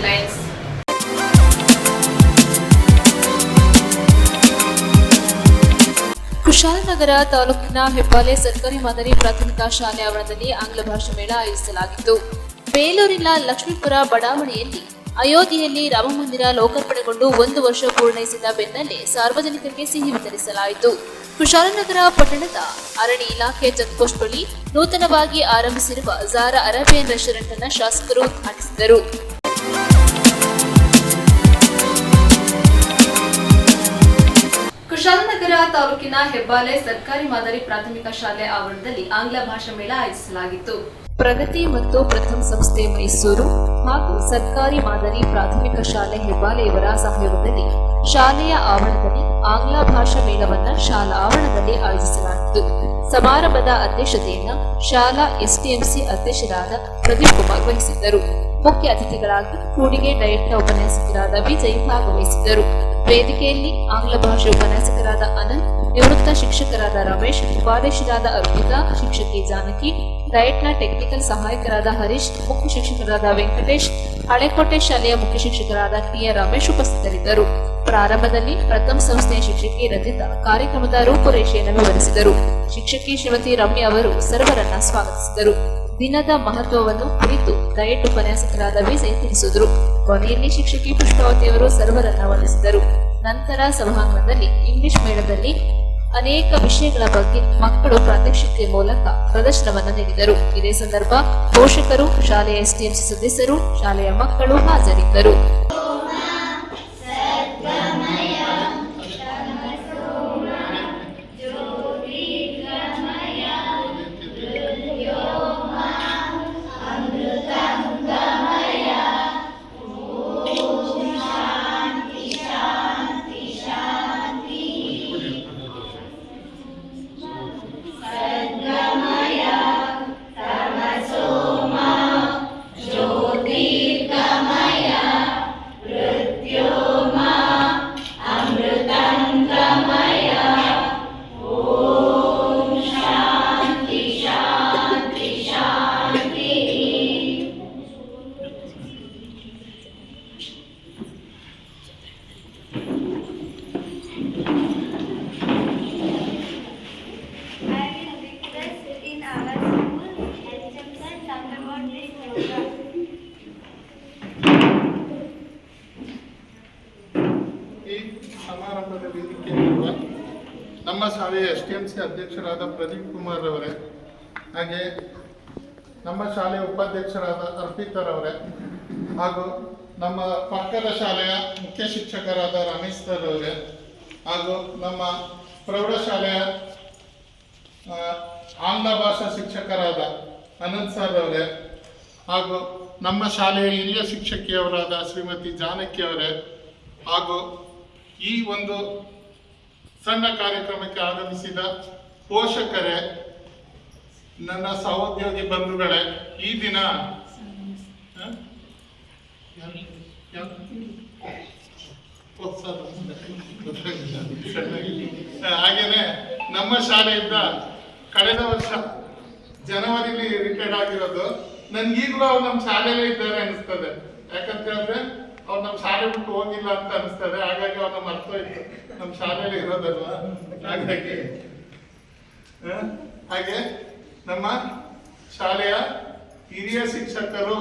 headlines. Kushalnagar ತಾಲೂಕಿನ ಹೆಬ್ಬಾಲೆ ಸರ್ಕಾರಿ ಮಾದರಿ ಪ್ರಾಥಮಿಕ ಶಾಲೆ ಆವರಣದಲ್ಲಿ ಆಂಗ್ಲ ಭಾಷಾ ಮೇಳ ಆಯೋಜಿಸಲಾಗಿತ್ತು. ಬೇಲೂರಿನ ಲಕ್ಷ್ಮೀಪುರ ಬಡಾವಣೆಯಲ್ಲಿ ಅಯೋಧ್ಯೆಯಲ್ಲಿ ರಾಮಮಂದಿರ ಲೋಕಾರ್ಪಣೆಗೊಂಡು 1 ವರ್ಷ ಪೂರ್ಣೈಸಿದ ಬೆನ್ನಲ್ಲೇ ಸಾರ್ವಜನಿಕರಿಗೆ ಸಿಹಿ ವಿತರಿಸಲಾಯಿತು. ಕುಶಾಲನಗರ ಪಟ್ಟಣದ ಅರಣ್ಯ ಇಲಾಖೆ ಚೆಕ್ಪೋಸ್ಟ್ ಬಳಿ ನೂತನವಾಗಿ ಆರಂಭಿಸಿರುವ ಝಾರಾ ಅರೇಬಿಯನ್ ರೆಸ್ಟೋರೆಂಟ್ ಅನ್ನು ಶಾಸಕರು ಉದ್ಘಾಟಿಸಿದರು. ಕುಶಾಲನಗರ ತಾಲೂಕಿನ ಹೆಬ್ಬಾಲೆ ಸರ್ಕಾರಿ ಮಾದರಿ ಪ್ರಾಥಮಿಕ ಶಾಲೆ ಆವರಣದಲ್ಲಿ ಆಂಗ್ಲ ಭಾಷಾ ಮೇಳ ಆಯೋಜಿಸಲಾಗಿತ್ತು. ಪ್ರಗತಿ ಮತ್ತು ಪ್ರಥಮ್ ಸಂಸ್ಥೆ ಮೈಸೂರು ಹಾಗೂ ಸರ್ಕಾರಿ ಮಾದರಿ ಪ್ರಾಥಮಿಕ ಶಾಲೆ ಹೆಬ್ಬಾಲೆ ಇವರ ಸಹಯೋಗದಲ್ಲಿ ಶಾಲೆಯ ಆವರಣದಲ್ಲಿ ಆಂಗ್ಲ ಭಾಷಾ ಮೇಳವನ್ನು ಶಾಲಾ ಆವರಣದಲ್ಲಿ ಆಯೋಜಿಸಲಾಗಿತ್ತು. ಸಮಾರಂಭದ ಅಧ್ಯಕ್ಷತೆಯನ್ನು ಶಾಲಾ ಎಸ್ಟಿಎಂಸಿ ಅಧ್ಯಕ್ಷರಾದ ಪ್ರದೀಪ್ ಕುಮಾರ್ ವಹಿಸಿದ್ದರು. ಮುಖ್ಯ ಅತಿಥಿಗಳಾಗಿ ಕೂಡಿಗೆ ಡಯಟ್ನ ಉಪನ್ಯಾಸಕರಾದ ವಿಜಯ್ ಭಾಗವಹಿಸಿದ್ದರು. ವೇದಿಕೆಯಲ್ಲಿ ಆಂಗ್ಲ ಭಾಷೆ ಉಪನ್ಯಾಸಕರಾದ ಅನಂತ್, ನಿವೃತ್ತ ಶಿಕ್ಷಕರಾದ ರಮೇಶ್, ಉಪಾಧ್ಯಕ್ಷರಾದ ಅರ್ಪಿತಾ, ಶಿಕ್ಷಕಿ ಜಾನಕಿ, ಡಯಟ್ನ ಟೆಕ್ನಿಕಲ್ ಸಹಾಯಕರಾದ ಹರೀಶ್, ಮುಖ್ಯ ಶಿಕ್ಷಕರಾದ ವೆಂಕಟೇಶ್, ಹಳೆಕೋಟೆ ಶಾಲೆಯ ಮುಖ್ಯ ಶಿಕ್ಷಕರಾದ ಟಿಆರ್ ರಮೇಶ್ ಉಪಸ್ಥಿತರಿದ್ದರು. ಪ್ರಾರಂಭದಲ್ಲಿ ಪ್ರಥಮ್ ಸಂಸ್ಥೆಯ ಶಿಕ್ಷಕಿ ರಜಿತಾ ಕಾರ್ಯಕ್ರಮದ ರೂಪುರೇಷೆಯನ್ನು ವಿವರಿಸಿದರು. ಶಿಕ್ಷಕಿ ಶ್ರೀಮತಿ ರಮ್ಯ ಅವರು ಸರ್ವರನ್ನ ಸ್ವಾಗತಿಸಿದರು. ದಿನದ ಮಹತ್ವವನ್ನು ಕುರಿತು ಡಯಟ್ ಉಪನ್ಯಾಸಕರಾದ ವಿಜಯ್ ತಿಳಿಸಿದರು. ಕೊನೆಯಲ್ಲಿ ಶಿಕ್ಷಕಿ ಪುಷ್ಪಾವತಿಯವರು ಸರ್ವರನ್ನ ವಂದಿಸಿದರು. ನಂತರ ಸಭಾಂಗಣದಲ್ಲಿ ಇಂಗ್ಲಿಷ್ ಮೇಳದಲ್ಲಿ ಅನೇಕ ವಿಷಯಗಳ ಬಗ್ಗೆ ಮಕ್ಕಳು ಪ್ರಾತ್ಯಕ್ಷಿಕೆ ಮೂಲಕ ಪ್ರದರ್ಶನವನ್ನು ನೀಡಿದರು. ಇದೇ ಸಂದರ್ಭ ಪೋಷಕರು, ಶಾಲೆಯ ಎಸ್ಟಿಎಂಸಿ ಸದಸ್ಯರು, ಶಾಲೆಯ ಮಕ್ಕಳು ಹಾಜರಿದ್ದರು. ಸಮಾರಂಭದ ವೇದಿಕೆಯಲ್ಲಿರುವ ನಮ್ಮ ಶಾಲೆಯ ಎಸ್ಟಿಎಂಸಿ ಅಧ್ಯಕ್ಷರಾದ ಪ್ರದೀಪ್ ಕುಮಾರ್ ಅವರೇ, ಹಾಗೆ ನಮ್ಮ ಶಾಲೆಯ ಉಪಾಧ್ಯಕ್ಷರಾದ ಅರ್ಪಿತರವರೇ, ಹಾಗೂ ನಮ್ಮ ಪಕ್ಕದ ಶಾಲೆಯ ಮುಖ್ಯ ಶಿಕ್ಷಕರಾದ ರಮೇಶ್ ಸರ್ ಅವರೇ, ಹಾಗೂ ನಮ್ಮ ಪ್ರೌಢಶಾಲೆಯ ಆಂಗ್ಲ ಭಾಷಾ ಶಿಕ್ಷಕರಾದ ಅನಂತ್ ಸರ್ ಅವರೇ, ಹಾಗೂ ನಮ್ಮ ಶಾಲೆಯ ಹಿರಿಯ ಶಿಕ್ಷಕಿಯವರಾದ ಶ್ರೀಮತಿ ಜಾನಕಿ ಅವರೇ, ಹಾಗೂ ಈ ಒಂದು ಸಣ್ಣ ಕಾರ್ಯಕ್ರಮಕ್ಕೆ ಆಗಮಿಸಿದ ಪೋಷಕರೇ, ನನ್ನ ಸಹೋದ್ಯೋಗಿ ಬಂಧುಗಳೇ, ಈ ದಿನ ಹಾಗೇನೆ ನಮ್ಮ ಶಾಲೆಯಿಂದ ಕಳೆದ ವರ್ಷ ಜನವರಿಲಿ ರಿಟೈರ್ಡ್ ಆಗಿರೋದು, ನನ್ಗೀಗಲೂ ಅವ್ರು ನಮ್ಮ ಶಾಲೆಯಲ್ಲೇ ಇದ್ದಾರೆ ಅನಿಸ್ತದೆ. ಯಾಕಂತ ಹೇಳಿದ್ರೆ ಅವ್ರು ನಮ್ಮ ಶಾಲೆ ಬಿಟ್ಟು ಹೋಗಿಲ್ಲ ಅಂತ ಅನಿಸ್ತದೆ. ಹಾಗಾಗಿ ಅವ್ರನ್ನ ಮರ್ತೋಯ್ತು, ನಮ್ಮ ಶಾಲೆಯಲ್ಲಿ ಇರೋದಲ್ವಾ. ಹಾಗೆ ನಮ್ಮ ಶಾಲೆಯ ಹಿರಿಯ ಶಿಕ್ಷಕರು,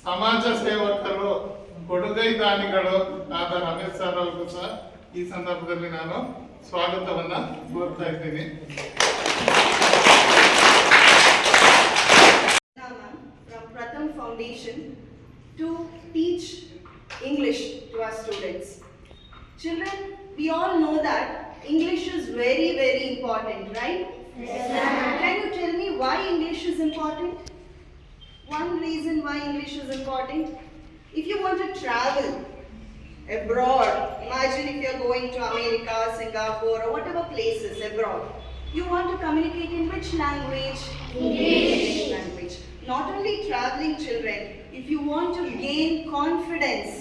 ಸಮಾಜ ಸೇವಕರು, ಕೊಡುಗೈ ದಾನಿಗಳು ಆದ ರಮೇಶ್ ಸರ್ ಅವ್ರಿಗೂ ಸಹ ಈ ಸಂದರ್ಭದಲ್ಲಿ ನಾನು ಸ್ವಾಗತವನ್ನ ಕೋರ್ತಾ ಇದ್ದೀನಿ. From Pratham Foundation to teach English to our students. Children, we all know that English is very, very important, right? Yes, ma'am. Can you tell me why English is important? One reason why English is important. If you want to travel abroad, imagine if you're going to America, Singapore, or whatever places abroad, you want to communicate in which language? English language. Not only traveling, children, if you want to gain confidence,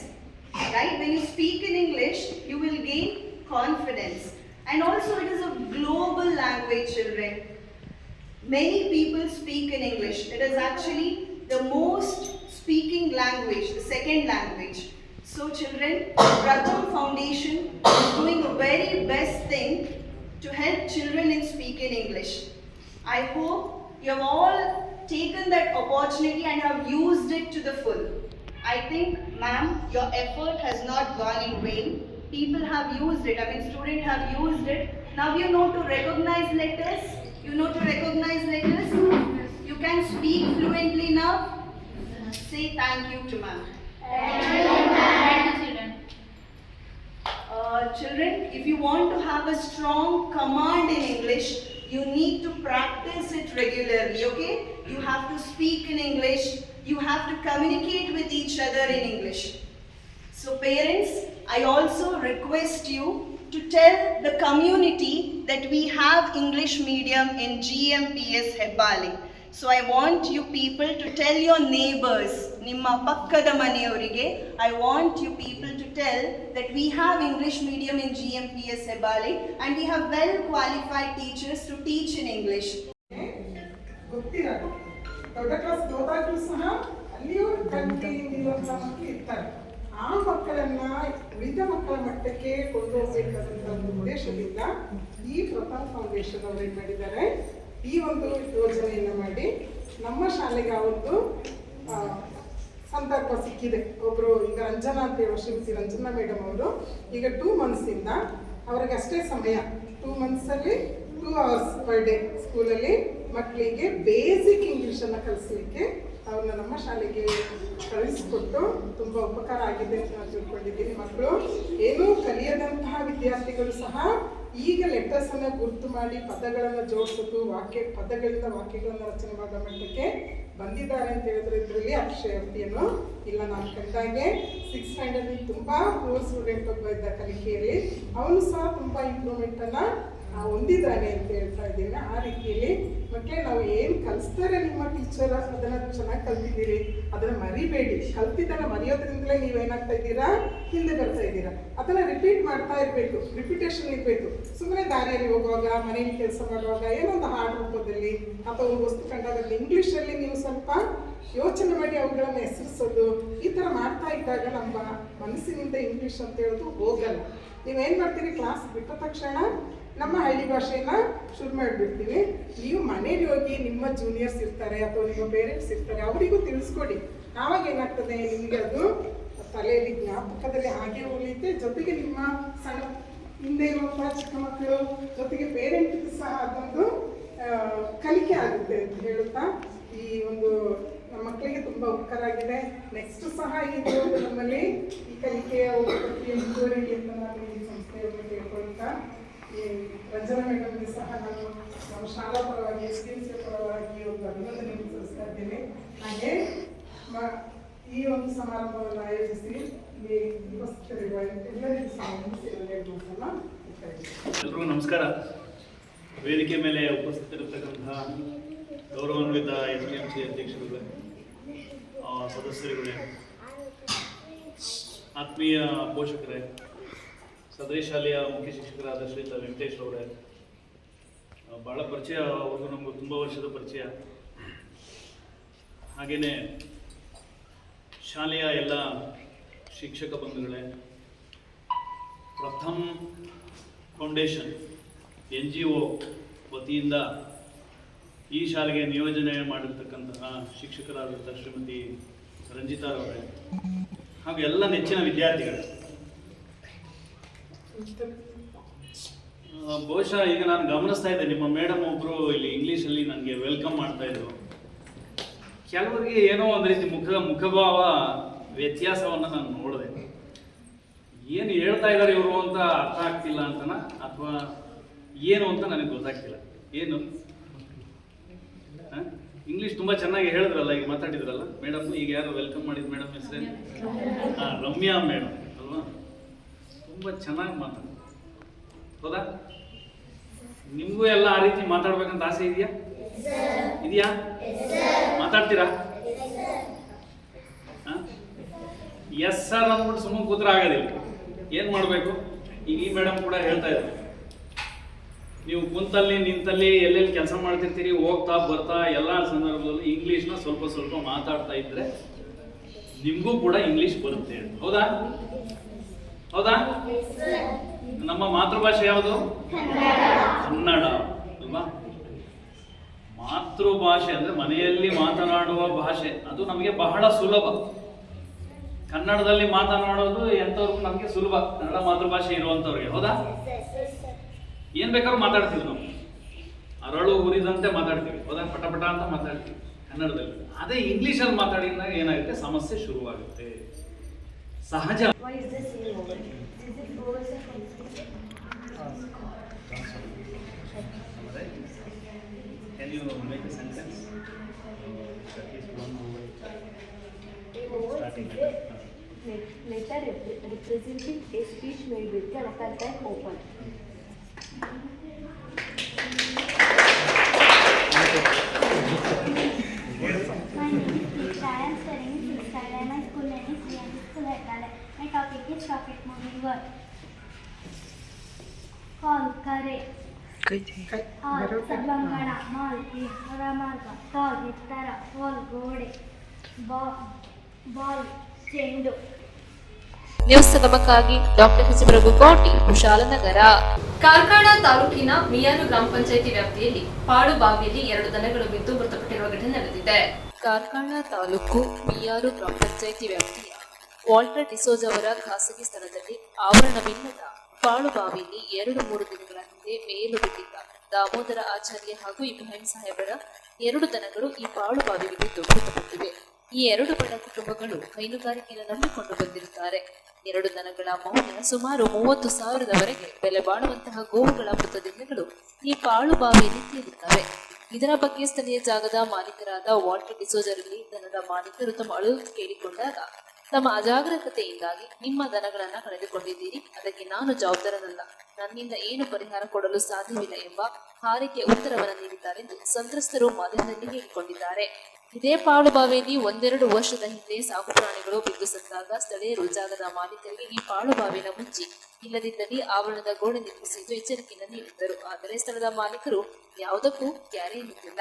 right? When you speak in English, you will gain confidence. And also it is a global language, children. Many people speak in English. It is actually the most speaking language, the second language. So children, Pratham Foundation is doing a very best thing to help children in speaking English. I hope you have all taken that opportunity and have used it to the full. I think, ma'am, your effort has not gone in vain. People have used it, students have used it. Now you know to recognize letters. You know to recognize letters. You can speak fluently now. Say thank you to ma'am. Children, if you want to have a strong command in English, you need to practice it regularly, okay? You have to speak in English. You have to communicate with each other in English. So parents, I also request you to tell the community that we have English medium in GMPS Hebbali. So I want you people to tell your neighbors, Nimma Pakkada Maneyorige, I want you people to tell that we have English medium in GMPS Hebbali and we have well qualified teachers to teach in English. ಗೊತ್ತಿರಲ್ಲ ದೊಡ್ಡ class ಹೋದಾಗಲೂ ಸಹ ಅಲ್ಲಿಯೂ ಕಲ್ತಿರುವಂಥ ಮಕ್ಕಳು ಇರ್ತಾರೆ. ಆ ಮಕ್ಕಳನ್ನ ಉಳಿದ ಮಕ್ಕಳ ಮಟ್ಟಕ್ಕೆ ಕೊಂಡೋಗ್ಬೇಕಾದಂಥ ಒಂದು ಉದ್ದೇಶದಿಂದ ಈ ಪ್ರಥಮ್ ಫೌಂಡೇಶನ್ ಅವರು ಏನು ಮಾಡಿದ್ದಾರೆ, ಈ ಒಂದು ಯೋಜನೆಯನ್ನು ಮಾಡಿ ನಮ್ಮ ಶಾಲೆಗೆ ಆ ಒಂದು ಸಂದರ್ಭ ಸಿಕ್ಕಿದೆ. ಒಬ್ಬರು ಈಗ ರಂಜನಾ ಅಂತ ಹೇಳೋ ಶ್ರೀಮತಿ ರಂಜನಾ ಮೇಡಮ್ ಅವರು ಈಗ 2 ಮಂತ್ಸಿಂದ ಅವ್ರಿಗೆ ಅಷ್ಟೇ ಸಮಯ, 2 ಮಂತ್ಸಲ್ಲಿ 2 hours per day ಸ್ಕೂಲಲ್ಲಿ ಮಕ್ಕಳಿಗೆ ಬೇಸಿಕ್ ಇಂಗ್ಲೀಷನ್ನು ಕಲಿಸಲಿಕ್ಕೆ ಅವ್ರನ್ನ ನಮ್ಮ ಶಾಲೆಗೆ ಕಳಿಸಿಕೊಟ್ಟು ತುಂಬ ಉಪಕಾರ ಆಗಿದೆ ಅಂತ ನಾನು ತಿಳ್ಕೊಂಡಿದ್ದೀನಿ. ಮಕ್ಕಳು ಏನೂ ಕಲಿಯದಂತಹ ವಿದ್ಯಾರ್ಥಿಗಳು ಸಹ ಈಗ ಲೆಟರ್ಸನ್ನು ಗುರುತು ಮಾಡಿ ಪದಗಳನ್ನು ಜೋಡಿಸೋದು, ಪದಗಳಿಂದ ವಾಕ್ಯಗಳನ್ನು ರಚನೆ ಮಾಡೋ ಮಟ್ಟಕ್ಕೆ ಬಂದಿದ್ದಾರೆ ಅಂತ ಹೇಳಿದ್ರೆ ಇದರಲ್ಲಿ ಅಕ್ಷಯತೆಯನ್ನು ಇಲ್ಲ. ನಾನು ಕಂಡಾಗೆ 6th ಸ್ಟ್ಯಾಂಡರ್ಡ್ ತುಂಬ ಪೂರ್ ಸ್ಟೂಡೆಂಟ್ ಒಬ್ಬ ಇದ್ದ ಕಲಿಕೆಯಲ್ಲಿ, ಅವನು ಸಹ ತುಂಬ ಇಂಪ್ರೂವ್ಮೆಂಟನ್ನು ಹೊಂದಿದ್ದಾನೆ ಅಂತ ಹೇಳ್ತಾ ಇದ್ದೀನಿ. ಆ ರೀತಿಯಲ್ಲಿ ಮಕ್ಕಳೇ ನಾವು ಏನು ಕಲಿಸ್ತಾರೆ ನಿಮ್ಮ ಟೀಚರ್ ಅದನ್ನು ಚೆನ್ನಾಗಿ ಕಲ್ತಿದ್ದೀರಿ, ಅದನ್ನು ಮರಿಬೇಡಿ. ಕಲ್ತಿದ್ದನ್ನು ಮರೆಯೋದ್ರಿಂದಲೇ ನೀವೇನಾಗ್ತಾ ಇದ್ದೀರಾ, ಹಿಂದೆ ಬರ್ತಾ ಇದ್ದೀರಾ. ಅದನ್ನು ರಿಪೀಟ್ ಮಾಡ್ತಾ ಇರಬೇಕು, ರಿಪಿಟೇಷನ್ ಇರಬೇಕು. ಸುಮ್ಮನೆ ದಾರಿಯಲ್ಲಿ ಹೋಗುವಾಗ, ಮನೆಯಲ್ಲಿ ಕೆಲಸ ಮಾಡುವಾಗ, ಏನೊಂದು ಹಾಡು ರೂಪದಲ್ಲಿ ಅಥವಾ ಒಂದು ವಸ್ತು ಕಂಡಾಗ ಇಂಗ್ಲೀಷಲ್ಲಿ ನೀವು ಸ್ವಲ್ಪ ಯೋಚನೆ ಮಾಡಿ ಅವುಗಳನ್ನು ಹೆಸರಿಸೋದು, ಈ ಥರ ಮಾಡ್ತಾ ಇದ್ದಾಗ ನಮ್ಮ ಮನಸ್ಸಿನಿಂದ ಇಂಗ್ಲೀಷ್ ಅಂತ ಹೇಳೋದು ಹೋಗಲ್ಲ. ನೀವೇನು ಮಾಡ್ತೀರಿ, ಕ್ಲಾಸ್ ಬಿಟ್ಟ ತಕ್ಷಣ ನಮ್ಮ ಹಳ್ಳಿ ಭಾಷೆಯನ್ನು ಶುರು ಮಾಡಿಬಿಡ್ತೀವಿ. ನೀವು ಮನೇಲಿ ಹೋಗಿ ನಿಮ್ಮ ಜೂನಿಯರ್ಸ್ ಇರ್ತಾರೆ ಅಥವಾ ನಿಮ್ಮ ಪೇರೆಂಟ್ಸ್ ಇರ್ತಾರೆ, ಅವರಿಗೂ ತಿಳಿಸ್ಕೊಡಿ. ಆವಾಗ ಏನಾಗ್ತದೆ, ನಿಮಗೆ ಅದು ತಲೆಯಲ್ಲಿ ಜ್ಞಾಪಕದಲ್ಲಿ ಹಾಗೆ ಉಳಿಯುತ್ತೆ. ಜೊತೆಗೆ ನಿಮ್ಮ ಸಣ್ಣ ಹಿಂದೆ ಇರುವಂಥ ಚಿಕ್ಕ ಮಕ್ಕಳು ಜೊತೆಗೆ ಪೇರೆಂಟ್ಗೂ ಸಹ ಅದೊಂದು ಕಲಿಕೆ ಆಗುತ್ತೆ ಅಂತ ಹೇಳುತ್ತಾ ಈ ಒಂದು ನಮ್ಮ ಮಕ್ಕಳಿಗೆ ತುಂಬ ಉಪಕಾರ ಆಗಿದೆ. ನೆಕ್ಸ್ಟ್ ಸಹ ಇದು ನಮ್ಮಲ್ಲಿ ಈ ಕಲಿಕೆಯ ಪ್ರಕ್ರಿಯೆ ಮುಂದುವರಿಲಿ ಅಂತ ನಾನು ಈ ಸಂಸ್ಥೆಯನ್ನು ಕೇಳ್ಕೊಳ್ತಾ, ಈ ರಂಜನಾ ಮೇಡಮ್ಗೆ ಸಹ ನಾನು ನಮ್ಮ ಶಾಲಾ ಪರವಾಗಿ SDMC ಪರವಾಗಿ ಒಂದು ಅಭಿನಂದನೆಯನ್ನು ಸಲ್ಲಿಸ್ತಾ ಇದ್ದೇನೆ. ಹಾಗೆ ಈ ಒಂದು ಸಮಾರಂಭವನ್ನು ಆಯೋಜಿಸಿ ಇಲ್ಲಿ ಉಪಸ್ಥಿತರಿರುವ ಎಲ್ಲರಿಗೂ ಸಹ ಎಲ್ರಿಗೂ ನಮಸ್ಕಾರ. ವೇದಿಕೆ ಮೇಲೆ ಉಪಸ್ಥಿತರಿರ್ತಕ್ಕಂತಹ ಗೌರವಾನ್ವಿತ SDMC ಅಧ್ಯಕ್ಷರುಗಳೇ, ಸದಸ್ಯರುಗಳೇ, ಆತ್ಮೀಯ ಪೋಷಕರೇ, ಸದರಿ ಶಾಲೆಯ ಮುಖ್ಯ ಶಿಕ್ಷಕರಾದ ಶ್ರೀಯುತ ವೆಂಕಟೇಶ್ ಅವರೇ, ಭಾಳ ಪರಿಚಯ, ಅವ್ರಿಗೂ ನಮಗೂ ತುಂಬ ವರ್ಷದ ಪರಿಚಯ. ಹಾಗೆಯೇ ಶಾಲೆಯ ಎಲ್ಲ ಶಿಕ್ಷಕ ಬಂಧುಗಳೇ, ಪ್ರಥಮ್ ಫೌಂಡೇಶನ್ NGO ವತಿಯಿಂದ ಈ ಶಾಲೆಗೆ ನಿಯೋಜನೆ ಮಾಡಿರ್ತಕ್ಕಂತಹ ಶಿಕ್ಷಕರಾದಂಥ ಶ್ರೀಮತಿ ರಂಜಿತಾರವರೇ, ಹಾಗೂ ಎಲ್ಲ ನೆಚ್ಚಿನ ವಿದ್ಯಾರ್ಥಿಗಳು, ಬಹುಶಃ ಈಗ ನಾನು ಗಮನಿಸ್ತಾ ಇದ್ದೆ, ನಿಮ್ಮ ಮೇಡಮ್ ಒಬ್ಬರು ಇಲ್ಲಿ ಇಂಗ್ಲೀಷಲ್ಲಿ ನನಗೆ ವೆಲ್ಕಮ್ ಮಾಡ್ತಾ ಇದ್ರು. ಕೆಲವರಿಗೆ ಏನೋ ಒಂದು ರೀತಿ ಮುಖಭಾವ ವ್ಯತ್ಯಾಸವನ್ನು ನಾನು ನೋಡಿದೆ. ಏನು ಹೇಳ್ತಾ ಇದ್ದಾರೆ ಇವರು ಅಂತ ಅರ್ಥ ಆಗ್ತಿಲ್ಲ ಅಂತನಾ ಅಥವಾ ಏನು ಅಂತ ನನಗೆ ಗೊತ್ತಾಗ್ತಿಲ್ಲ. ಏನು ಇಂಗ್ಲೀಷ್ ತುಂಬ ಚೆನ್ನಾಗಿ ಹೇಳಿದ್ರಲ್ಲ, ಈಗ ಮಾತಾಡಿದ್ರಲ್ಲ ಮೇಡಮ್. ಈಗ ಯಾರು ವೆಲ್ಕಮ್ ಮಾಡಿದ ಮೇಡಮ್ ಹೆಸರೇನು? ರಮ್ಯಾ ಮೇಡಮ್ ಅಲ್ವಾ? ತುಂಬ ಚೆನ್ನಾಗಿ ಮಾತಾಡ, ಹೌದಾ? ನಿಮಗೂ ಎಲ್ಲ ಆ ರೀತಿ ಮಾತಾಡ್ಬೇಕಂತ ಆಸೆ ಇದೆಯಾ? ಮಾತಾಡ್ತೀರಾ? ಎಸ್ ಸರ್ ಅಂದ್ಬಿಟ್ಟು ಸುಮ್ಮನೆ ಕೂತ್ರೆ ಆಗೋದಿಲ್ಲ. ಏನು ಮಾಡಬೇಕು? ಈಗ ಈ ಮೇಡಮ್ ಕೂಡ ಹೇಳ್ತಾ ಇದ್ರು, ನೀವು ಕುಂತಲ್ಲಿ ನಿಂತಲ್ಲಿ ಎಲ್ಲೆಲ್ಲಿ ಕೆಲಸ ಮಾಡ್ತಿರ್ತೀರಿ, ಹೋಗ್ತಾ ಬರ್ತಾ ಎಲ್ಲ ಸಂದರ್ಭದಲ್ಲೂ ಇಂಗ್ಲೀಷ್ನ ಸ್ವಲ್ಪ ಸ್ವಲ್ಪ ಮಾತಾಡ್ತಾ ಇದ್ದರೆ ನಿಮಗೂ ಕೂಡ ಇಂಗ್ಲಿಷ್ ಬರುತ್ತೆ. ಹೌದಾ? ಹೌದಾ? ನಮ್ಮ ಮಾತೃಭಾಷೆ ಯಾವುದು? ಕನ್ನಡ ಅಲ್ವಾ? ಮಾತೃಭಾಷೆ ಅಂದ್ರೆ ಮನೆಯಲ್ಲಿ ಮಾತನಾಡುವ ಭಾಷೆ, ಅದು ನಮಗೆ ಬಹಳ ಸುಲಭ. ಕನ್ನಡದಲ್ಲಿ ಮಾತನಾಡೋದು ಎಂಥವ್ರಿಗೂ ನಮಗೆ ಸುಲಭ, ಕನ್ನಡ ಮಾತೃಭಾಷೆ ಇರುವಂಥವ್ರಿಗೆ. ಹೌದಾ? ಏನ್ ಬೇಕಾದ್ರೂ ಮಾತಾಡ್ತೀವಿ ನಾವು, ಅರಳು ಉರಿದಂತೆ ಮಾತಾಡ್ತೀವಿ. ಹೌದಾ? ಪಟ ಅಂತ ಮಾತಾಡ್ತೀವಿ ಕನ್ನಡದಲ್ಲಿ. ಅದೇ ಇಂಗ್ಲಿಷಲ್ಲಿ ಮಾತಾಡಿದಾಗ ಏನಾಗುತ್ತೆ, ಸಮಸ್ಯೆ ಶುರುವಾಗುತ್ತೆ. ಸಹಜ. Why is this saying over? Is it over Can you make a sentence? That is one over. Starting letter representing a speech made with the upper type open. My name is Shaya. I am studying 6th standard. My school name is Sriyanti School Hettale. My topic is rocket moving word. Call, kare. All, Sablangana, Malki, Ramarga, Tall, Vittara, Hall, Gode, Ball, Chendu. News ಸಂಗಮಕ್ಕಾಗಿ doctor ಕುಸಿಬರಗು ಕೋಟಿ, ಕುಶಾಲನಗರ. ಕಾರ್ಕಳ ತಾಲೂಕಿನ ಮಿಯಾರು ಗ್ರಾಮ ಪಂಚಾಯಿತಿ ವ್ಯಾಪ್ತಿಯಲ್ಲಿ ಪಾಳುಬಾವಿಯಲ್ಲಿ 2 ದನಗಳು ಬಿದ್ದು ಮೃತಪಟ್ಟಿರುವ ಘಟನೆ ನಡೆದಿದೆ. ಕಾರ್ಕಳ ತಾಲೂಕು ಮಿಯಾರು ಗ್ರಾಮ ಪಂಚಾಯಿತಿ ವ್ಯಾಪ್ತಿಯ ವಾಲ್ಟರ್ ಡಿಸೋಜ್ ಅವರ ಖಾಸಗಿ ಸ್ಥಳದಲ್ಲಿ ಆವರಣವಿಲ್ಲದ ಪಾಳುಬಾವಿಯಲ್ಲಿ 2-3 ದಿನಗಳ ಹಿಂದೆ ಮೇಲು ಬಿಟ್ಟಿದ್ದ ದಾಮೋದರ ಆಚಾರ್ಯ ಹಾಗೂ ಇಬ್ರಾಹಿಂ ಸಾಹೇಬರ 2 ದನಗಳು ಈ ಪಾಳುಬಾವಿಗೆ ಬಿದ್ದು ಮೃತಪಟ್ಟಿವೆ. ಈ 2 ಬಡ ಕುಟುಂಬಗಳು ಹೈನುಗಾರಿಕೆಯನ್ನು ನಂಬಿಕೊಂಡು ಬಂದಿರುತ್ತಾರೆ. 2 ದನಗಳ ಮೌಲ್ಯ ಸುಮಾರು 30,000ದವರೆಗೆ ಬೆಲೆ ಬಾಳುವಂತಹ ಗೋವುಗಳ ಮೃತದೇಹಗಳು ಈ ಪಾಳುಬಾವಿಯಲ್ಲಿ ತೇಲಿದ್ದಾವೆ. ಇದರ ಬಗ್ಗೆ ಸ್ಥಳೀಯ ಜಾಗದ ಮಾಲೀಕರಾದ ವಾಲ್ಟರ್ ಡಿಸೋಜರಲ್ಲಿ ದನದ ಮಾಲೀಕರು ತಮ್ಮ ಅಳು ಕೇಳಿಕೊಂಡಾಗ, ತಮ್ಮ ಅಜಾಗ್ರತೆಯಿಂದಾಗಿ ನಿಮ್ಮ ದನಗಳನ್ನ ಕಳೆದುಕೊಂಡಿದ್ದೀರಿ, ಅದಕ್ಕೆ ನಾನು ಜವಾಬ್ದಾರನಲ್ಲ, ನನ್ನಿಂದ ಏನು ಪರಿಹಾರ ಕೊಡಲು ಸಾಧ್ಯವಿಲ್ಲ ಎಂಬ ಹಾರಿಕೆಯ ಉತ್ತರವನ್ನು ನೀಡಿದ್ದಾರೆಂದು ಸಂತ್ರಸ್ತರು ಮಾಧ್ಯಮದಲ್ಲಿ ಹೇಳಿಕೊಂಡಿದ್ದಾರೆ. ಇದೇ ಪಾಳುಬಾವಿಯಲ್ಲಿ 1-2 ವರ್ಷದ ಹಿಂದೆ ಸಾಕು ಪ್ರಾಣಿಗಳು ಬಿದ್ದು ಸತ್ತಾಗ ಸ್ಥಳೀಯರು ಜಾಗದ ಮಾಲೀಕರಿಗೆ ಈ ಪಾಳುಬಾವಿನ ಮುಚ್ಚಿ, ಇಲ್ಲದಿದ್ದಲ್ಲಿ ಆವರಣದ ಗೋಡೆ ನಿರ್ಮಿಸಿದ್ದು ಎಚ್ಚರಿಕೆಯನ್ನು ನೀಡಿದ್ದರು. ಆದರೆ ಸ್ಥಳದ ಮಾಲೀಕರು ಯಾವುದಕ್ಕೂ ಕ್ಯಾರೆ ಎನ್ನುತ್ತಿಲ್ಲ.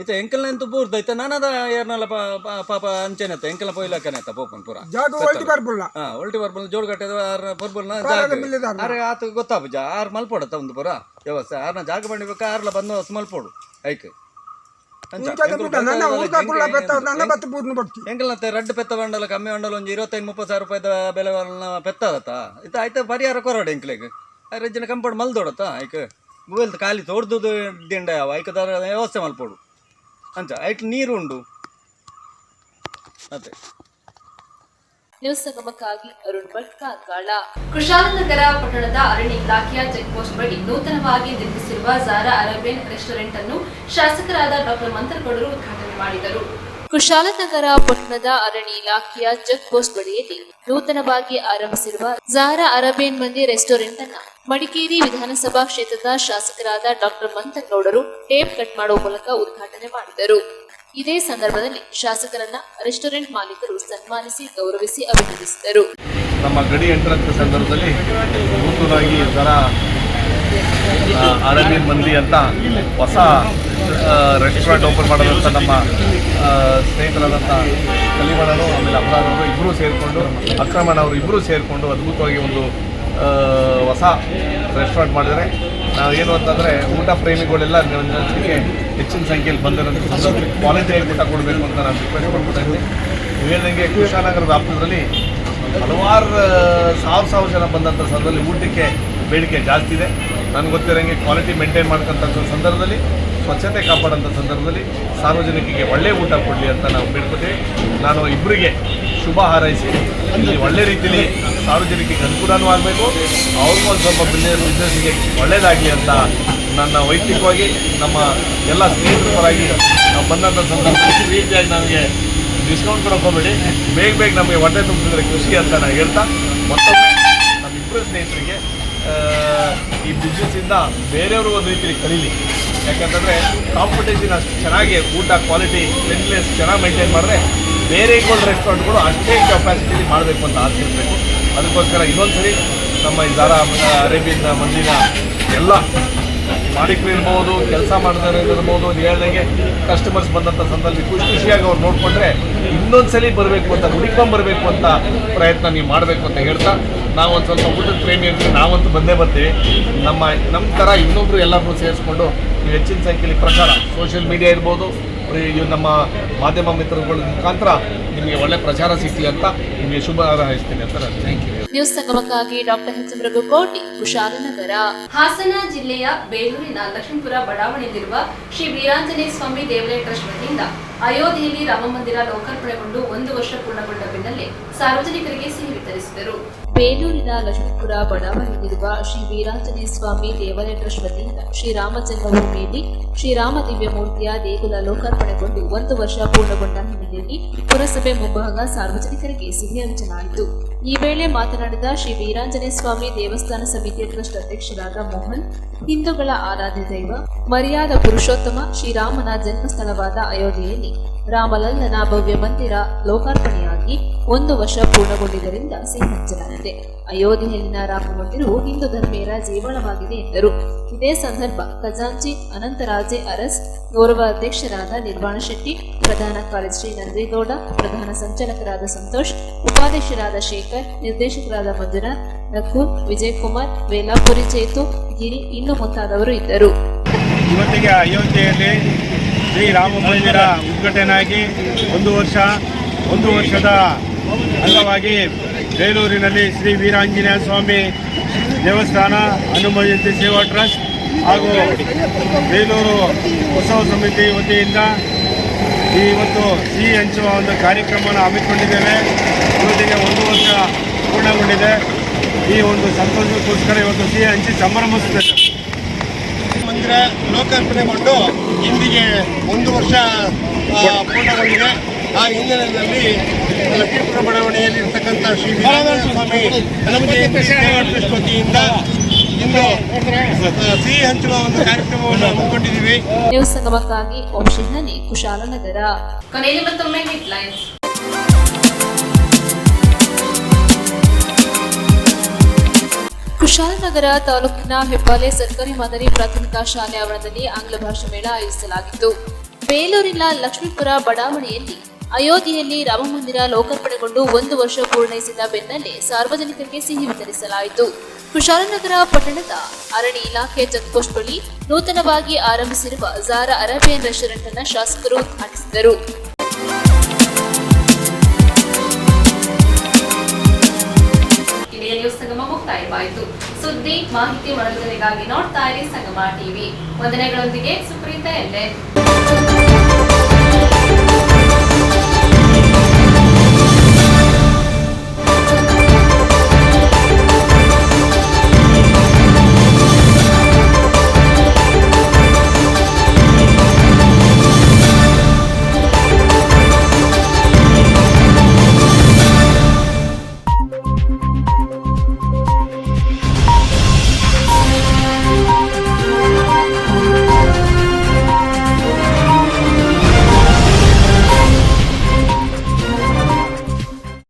ಇತ ಎಂಕಲ್ನಂತೂ ಪೂರ್ತ ಇತ್ತ ನಾನದ ಏರ್ನಲ್ಲ ಪಾಪ ಅಂಚೆನತ್ತ ಎಂಕಲ ಪೊಯ್ಲಕ್ಕನೆತ್ತ ಪೋಪನ್ ಪೂರ ಒಲ್ಟಿ ಬರ್ಬುಲ್ ಜೋಡ್ ಕಟ್ಟದ ಆರ್ ಬರ್ಬುಲ್ನ ಆರ್ ಆತ ಗೊತ್ತಾಪುಜ ಆರ್ ಮಲ್ಪೋಡತ್ತ ಒಂದು ಪೂರ ವ್ಯವಸ್ಥೆ ಆರ್ನ ಜಾಗ ಬಂಡಿಬೇಕ ಆರ್ಲ ಬಂದೋಬಸ್ತ್ ಮಲ್ಪೋಡು ಐಕ್ ಎಂಕಲ್ನತ್ತೆ ರಡ್ಡು ಪೆತ್ತ ಬಂಡಲ ಕಮ್ಮಿ ಬಂಡಲ ಒಂದು 25-30 ಸಾವಿರ ರೂಪಾಯಿದ ಬೆಲೆ ಪೆತ್ತದತ್ತ ಇತ್ತ ಆಯ್ತ ಪರಿಹಾರ ಕೊರೋಡು ಎಂಕ್ಲೆಗ್ ರಜ್ಜನ ಕಂಪೌಂಡ್ ಮಲ್ದೋಡತ್ತ ಐಕ್ ಮೊಬೈಲ್ ಖಾಲಿ ತೋಡ್ದು ದಿಂಡ ಯಾವ ಐಕದಾರ ವ್ಯವಸ್ಥೆ ಮಲ್ಪೋಡು ಅಂಚ ಐಟ್ ನೀರು ಉಂಡು ಅದೇ. ನ್ಯೂಸ್ ಸಂಗಮಕ್ಕಾಗಿ ಅರುಣ್ ಭಟ್, ಕಾರ್ಕಳ. ಕುಶಾಲನಗರ ಪಟ್ಟಣದ ಅರಣ್ಯ ಇಲಾಖೆಯ ಚೆಕ್ ಪೋಸ್ಟ್ ಬಳಿ ನೂತನವಾಗಿ ನಿರ್ಮಿಸಿರುವ ಝಾರಾ ಅರೇಬಿಯನ್ ರೆಸ್ಟೋರೆಂಟ್ ಅನ್ನು ಶಾಸಕರಾದ ಡಾಕ್ಟರ್ ಮಂತ್ರಗೌಡರು ಉದ್ಘಾಟನೆ ಮಾಡಿದರು. ಕುಶಾಲನಗರ ಪಟ್ಟಣದ ಅರಣ್ಯ ಇಲಾಖೆಯ ಚೆಕ್ ಪೋಸ್ಟ್ ಬಳಿಯಲ್ಲಿ ನೂತನವಾಗಿ ಆರಂಭಿಸಿರುವ ಝಾರಾ ಅರೇಬಿಯನ್ ಮಂದಿ ರೆಸ್ಟೋರೆಂಟ್ ಅನ್ನ ಮಡಿಕೇರಿ ವಿಧಾನಸಭಾ ಕ್ಷೇತ್ರದ ಶಾಸಕರಾದ ಡಾಕ್ಟರ್ ಮಂತ್ರಗೌಡರು ಟೇಪ್ ಕಟ್ ಮಾಡುವ ಮೂಲಕ ಉದ್ಘಾಟನೆ ಮಾಡಿದರು. ಇದೇ ಸಂದರ್ಭದಲ್ಲಿ ಶಾಸಕರನ್ನ ರೆಸ್ಟೋರೆಂಟ್ ಮಾಲೀಕರು ಸನ್ಮಾನಿಸಿ ಗೌರವಿಸಿ ಅಭಿನಂದಿಸಿದರು. ನಮ್ಮ ಗಡಿ ಎಂಟ್ರಂತ ಸಂದರ್ಭದಲ್ಲಿ ನೂತನವಾಗಿ ಝಾರಾ ಅರೇಬಿಯನ್ ಮಂದಿ ಅಂತ ಹೊಸ ರೆಸ್ಟೋರೆಂಟ್ ಓಪನ್ ಮಾಡೋದಂತ ನಮ್ಮ ಸ್ನೇಹಿತರಾದಂಥ ಕಲಿಮಣ್ಣರು ಆಮೇಲೆ ಅಮರಾನವರು ಇಬ್ಬರೂ ಸೇರಿಕೊಂಡು ಅಕ್ರಮಣ ಅವರು ಇಬ್ಬರೂ ಸೇರಿಕೊಂಡು ಅದ್ಭುತವಾಗಿ ಒಂದು ಹೊಸ ರೆಸ್ಟೋರೆಂಟ್ ಮಾಡಿದರೆ ನಾವು ಏನು ಅಂತಂದರೆ ಊಟ ಪ್ರೇಮಿಗಳೆಲ್ಲ ಜನರಿಗೆ ಹೆಚ್ಚಿನ ಸಂಖ್ಯೆಯಲ್ಲಿ ಬಂದಿರೋಂಥ ಸಂದರ್ಭದಲ್ಲಿ ಕ್ವಾಲಿಟಿಯಾಗಿ ಊಟ ಕೊಡಬೇಕು ಅಂತ ನಾನು ರಿಕ್ವೆಸ್ಟ್ ಮಾಡ್ಕೊತಾ ಇದ್ದೀನಿ. ನೀವು ಹೇಳಿದಂಗೆ ಕುಶಾಲನಗರ ವ್ಯಾಪ್ತಿಯಲ್ಲಿ ಹಲವಾರು ಸಾವಿರ ಜನ ಬಂದಂಥ ಸಂದರ್ಭದಲ್ಲಿ ಊಟಕ್ಕೆ ಬೇಡಿಕೆ ಜಾಸ್ತಿ ಇದೆ. ನನಗೆ ಗೊತ್ತಿರೋಂಗೆ ಕ್ವಾಲಿಟಿ ಮೇಂಟೈನ್ ಮಾಡ್ಕೊಂಥ ಸಂದರ್ಭದಲ್ಲಿ, ಸ್ವಚ್ಛತೆ ಕಾಪಾಡೋಂಥ ಸಂದರ್ಭದಲ್ಲಿ ಸಾರ್ವಜನಿಕರಿಗೆ ಒಳ್ಳೆಯ ಊಟ ಕೊಡಲಿ ಅಂತ ನಾವು ಬೇಡ್ಕೊತೀವಿ. ನಾನು ಇಬ್ಬರಿಗೆ ಶುಭ ಹಾರೈಸಿ ಇಲ್ಲಿ ಒಳ್ಳೆ ರೀತಿಯಲ್ಲಿ ಸಾರ್ವಜನಿಕರಿಗೆ ಅನುಕೂಲನೂ ಆಗಬೇಕು, ಅವ್ರಿಗೂ ಒಂದು ಸ್ವಲ್ಪ ಬಿಸ್ನೆಸ್ಸಿಗೆ ಒಳ್ಳೆಯದಾಗಲಿ ಅಂತ ನನ್ನ ವೈಯಕ್ತಿಕವಾಗಿ ನಮ್ಮ ಎಲ್ಲ ಸ್ನೇಹಿತರ ಪರವಾಗಿ ನಾವು ಬಂದಂಥ ಸಂದರ್ಭದಲ್ಲಿ ರೀತಿಯಾಗಿ ನಮಗೆ ಡಿಸ್ಕೌಂಟ್ ಕೊಡೋಕೆ ಹೋಗಬೇಡಿ, ಬೇಗ ನಮಗೆ ಹೊಟ್ಟೆ ತುಂಬಿಸಿದ್ರೆ ಖುಷಿ ಅಂತ ನಾನು ಹೇಳ್ತಾ, ಮತ್ತೊಮ್ಮೆ ನಮ್ಮಿಬ್ಬರು ಸ್ನೇಹಿತರಿಗೆ ಈ ಬಿಸ್ನೆಸ್ಸಿಂದ ಬೇರೆಯವರು ಒಂದು ರೀತಿಯಲ್ಲಿ ಕಲೀಲಿ. ಯಾಕಂತಂದರೆ ಕಾಂಪಿಟೇಷನ್ ಅಷ್ಟು ಚೆನ್ನಾಗಿ ಊಟ ಕ್ವಾಲಿಟಿ ಕ್ಲೀನ್ನೆಸ್ ಚೆನ್ನಾಗಿ ಮೇಂಟೈನ್ ಮಾಡಿದ್ರೆ ಬೇರೆ ಗೋಲ್ಡ್ ರೆಸ್ಟೋರೆಂಟ್ಗಳು ಅಷ್ಟೇ ಕೆಪಾಸಿಟಿಲಿ ಮಾಡಬೇಕು ಅಂತ ಆಸೆ ಇರಬೇಕು. ಅದಕ್ಕೋಸ್ಕರ ಇನ್ನೊಂದು ಸರಿ ನಮ್ಮ ಈ ಝಾರಾ ಅರೇಬಿಯನ್ ಮಂದಿನ ಎಲ್ಲ ಮಾಲೀಕರು ಇರ್ಬೋದು, ಕೆಲಸ ಮಾಡಿದವರು ಇರ್ಬೋದು, ನೀವು ಹೇಳ್ದಂಗೆ ಕಸ್ಟಮರ್ಸ್ ಬಂದಂಥ ಸಂದರ್ಭದಲ್ಲಿ ಖುಷಿಯಾಗಿ ಅವ್ರು ನೋಡಿಕೊಂಡ್ರೆ ಇನ್ನೊಂದ್ಸಲಿ ಬರಬೇಕು ಅಂತ ಹುಡುಕೊಂಬರ್ಬೇಕು ಅಂತ ಪ್ರಯತ್ನ ನೀವು ಮಾಡಬೇಕು ಅಂತ ಹೇಳ್ತಾ, ನಾವು ಒಂದು ಸ್ವಲ್ಪ ಊಟದ ಪ್ರೇಮಿ ಇರ್ತೀವಿ, ನಾವಂತೂ ಬಂದೇ ಬರ್ತೀವಿ. ನಮ್ಮ ಥರ ಇನ್ನೊಬ್ರು ಎಲ್ಲರನ್ನೂ ಸೇರಿಸ್ಕೊಂಡು ನೀವು ಹೆಚ್ಚಿನ ಸಂಖ್ಯೆಯಲ್ಲಿ ಪ್ರಚಾರ, ಸೋಷಿಯಲ್ ಮೀಡಿಯಾ ಇರ್ಬೋದು, ನಮ್ಮ ಮಾಧ್ಯಮ ಮಿತ್ರಗಳ ಮುಖಾಂತರ ನಿಮಗೆ ಒಳ್ಳೆ ಪ್ರಚಾರ ಸಿಗಲಿ ಅಂತ ನಿಮಗೆ ಶುಭ ಹಾರೈಸ್ತೀನಿ ಅಂತ ನಾನು ಥ್ಯಾಂಕ್ ಯು. ನ್ಯೂಸ್ ಸಂಗಮಕ್ಕಾಗಿ ಡಾಕ್ಟರ್ ಎಚ್ ರಘುಕೋಟಿ, ಕುಶಾಲನಗರ. ಹಾಸನ ಜಿಲ್ಲೆಯ ಬೇಲೂರಿನ ಲಕ್ಷ್ಮೀಪುರ ಬಡಾವಣೆಯಲ್ಲಿರುವ ಶ್ರೀ ವೀರಾಂಜನೇಯ ಸ್ವಾಮಿ ದೇವಾಲಯ ಟ್ರಸ್ಟ್ ವತಿಯಿಂದ ಅಯೋಧ್ಯೆಯಲ್ಲಿ ರಾಮಮಂದಿರ ಲೋಕಾರ್ಪಣೆಗೊಂಡು 1 ವರ್ಷ ಪೂರ್ಣಗೊಂಡ ಬೆನ್ನಲ್ಲೇ ಸಾರ್ವಜನಿಕರಿಗೆ ಸಿಹಿ ವಿತರಿಸಿದರು. ಬೇಲೂರಿನ ಲಕ್ಷ್ಮೀಪುರ ಬಡಾವಣೆಯಲ್ಲಿರುವ ಶ್ರೀ ವೀರಾಂಜನೇಯ ಸ್ವಾಮಿ ದೇವಾಲಯ ಟ್ರಸ್ಟ್ ವತಿಯಿಂದ ಶ್ರೀರಾಮ ಜನ್ಮಭೂಮಿಯಲ್ಲಿ ಶ್ರೀರಾಮ ದಿವ್ಯ ಮೂರ್ತಿಯ ದೇಗುಲ ಲೋಕಾರ್ಪಣೆಗೊಂಡು 1 ವರ್ಷ ಪೂರ್ಣಗೊಂಡ ಹಿನ್ನೆಲೆಯಲ್ಲಿ ಪುರಸಭೆ ಮುಂಭಾಗ ಸಾರ್ವಜನಿಕರಿಗೆ ಸಿಹಿ ಹಂಚಲಾಯಿತು. ಈ ವೇಳೆ ಮಾತನಾಡಿದ ಶ್ರೀ ವೀರಾಂಜನೇಯ ಸ್ವಾಮಿ ದೇವಸ್ಥಾನ ಸಮಿತಿಯ ಟ್ರಸ್ಟ್ ಅಧ್ಯಕ್ಷರಾದ ಮೋಹನ್, ಹಿಂದೂಗಳ ಆರಾಧ್ಯ ದೈವ ಮರ್ಯಾದ ಪುರುಷೋತ್ತಮ ಶ್ರೀರಾಮನ ಜನ್ಮಸ್ಥಳವಾದ ಅಯೋಧ್ಯೆಯಲ್ಲಿ ರಾಮಲಲ್ಲನ ಭವ್ಯ ಮಂದಿರ ಲೋಕಾರ್ಪಣೆಯಾಗಿ 1 ವರ್ಷ ಪೂರ್ಣಗೊಂಡಿದ್ದರಿಂದ ಸಿಹಿ ಹಂಚಲಾಗಿದೆ. ಅಯೋಧ್ಯೆಯಲ್ಲಿನ ರಾಮ ಮಂದಿರವು ಹಿಂದೂ ಧರ್ಮೀಯರ ಜೀವನವಾಗಿದೆ ಎಂದರು. ಇದೇ ಸಂದರ್ಭ ಖಜಾಂಚಿ ಅನಂತರಾಜೆ ಅರಸ್, ಗೌರವ ಅಧ್ಯಕ್ಷರಾದ ನಿರ್ವಾಣ ಶೆಟ್ಟಿ, ಪ್ರಧಾನ ಕಾರ್ಯದರ್ಶಿ ನಂದೇಗೌಡ, ಪ್ರಧಾನ ಸಂಚಾಲಕರಾದ ಸಂತೋಷ್, ಉಪಾಧ್ಯಕ್ಷರಾದ ಶೇಖರ್, ನಿರ್ದೇಶಕರಾದ ಮಂಜುನಾಥ್, ನಕುಲ್, ವಿಜಯಕುಮಾರ್, ವೇಲಾಪುರಿ ಚೇತು, ಗಿರಿ ಇನ್ನು ಮುಂತಾದವರು ಇದ್ದರು. ಇವತ್ತಿಗೆ ಅಯೋಧ್ಯೆಯಲ್ಲಿ ಶ್ರೀರಾಮ ಮಂದಿರ ಉದ್ಘಾಟನೆಯಾಗಿ 1 ವರ್ಷದ ಅಂಗವಾಗಿ ಬೇಲೂರಿನಲ್ಲಿ ಶ್ರೀ ವೀರಾಂಜನೇಯ ಸ್ವಾಮಿ ದೇವಸ್ಥಾನ ಹನುಮ ಜಯಂತಿ ಸೇವಾ ಟ್ರಸ್ಟ್ ಹಾಗೂ ಬೇಲೂರು ಉತ್ಸವ ಸಮಿತಿ ವತಿಯಿಂದ ಇವತ್ತು ಸಿಹಿ ಹಂಚುವ ಒಂದು ಕಾರ್ಯಕ್ರಮವನ್ನು ಹಮ್ಮಿಕೊಂಡಿದ್ದೇವೆ. ಇವತ್ತಿಗೆ 1 ವರ್ಷ ಪೂರ್ಣಗೊಂಡಿದೆ. ಈ ಒಂದು ಸಂತೋಷಕ್ಕೋಸ್ಕರ ಇವತ್ತು ಸಿಹಿ ಹಂಚಿ ಸಂಭ್ರಮಿಸುತ್ತದೆ. ಮಂದಿರ ಲೋಕಾರ್ಪಣೆಗೊಂಡು ಇಂದಿಗೆ 1 ವರ್ಷ ಪೂರ್ಣಗೊಂಡಿದೆ. ಆ ಹಿನ್ನೆಲೆಯಲ್ಲಿ ಲಕ್ಷ್ಮೀಪುರ ಬಡಾವಣೆಯಲ್ಲಿ ಇರ್ತಕ್ಕಂಥ ಶ್ರೀ ವೀರಾಂಜನೇಯ ಸ್ವಾಮಿ ಹನುಮ ಜಯಂತಿ ಸೇವಾ ಟ್ರಸ್ಟ್ ವತಿಯಿಂದ ಇಂದು ಸಿಹಿ ಹಂಚುವ ಒಂದು ಕಾರ್ಯಕ್ರಮವನ್ನು ಹಮ್ಮಿಕೊಂಡಿದ್ದೀವಿ. ನ್ಯೂಸ್ ಸಂಗಮಕ್ಕಾಗಿ ಓಂ ಶಿಹನಿ, ಕುಶಾಲನಗರ. ಕೊನೆಯಲ್ಲಿ ಮತ್ತೊಮ್ಮೆ ಹೆಡ್ಲೈನ್ಸ್. ಕುಶಾಲನಗರ ತಾಲೂಕಿನ ಹೆಬ್ಬಾಲೆ ಸರ್ಕಾರಿ ಮಾದರಿ ಪ್ರಾಥಮಿಕ ಶಾಲೆ ಆವರಣದಲ್ಲಿ ಆಂಗ್ಲ ಭಾಷಾ ಮೇಳ ಆಯೋಜಿಸಲಾಗಿತ್ತು. ಬೇಲೂರಿನ ಲಕ್ಷ್ಮೀಪುರ ಬಡಾವಣೆಯಲ್ಲಿ ಅಯೋಧ್ಯೆಯಲ್ಲಿ ರಾಮಮಂದಿರ ಲೋಕಾರ್ಪಣೆಗೊಂಡು 1 ವರ್ಷ ಪೂರ್ಣೈಸಿದ ಬೆನ್ನಲ್ಲೇ ಸಾರ್ವಜನಿಕರಿಗೆ ಸಿಹಿ ವಿತರಿಸಲಾಯಿತು. ಕುಶಾಲನಗರ ಪಟ್ಟಣದ ಅರಣ್ಯ ಇಲಾಖೆ ಚೆಕ್ಪೋಸ್ಟ್ ಬಳಿ ನೂತನವಾಗಿ ಆರಂಭಿಸಿರುವ ಝಾರಾ ಅರೇಬಿಯನ್ ರೆಸ್ಟೋರೆಂಟ್ ಅನ್ನು ಶಾಸಕರು ಉದ್ಘಾಟಿಸಿದರು. ನ್ಯೂಸ್ ಸಂಗಮ ಮುಕ್ತಾಯವಾಯಿತು. ಸುದ್ದಿ, ಮಾಹಿತಿ, ಮನರಂಜನೆಗಾಗಿ ನೋಡ್ತಾ ಇರಿ ಸಂಗಮ ಟಿವಿ. ವಂದನೆಗಳೊಂದಿಗೆ ಸುಪ್ರೀತಾ ಎಲ್ಲೆ.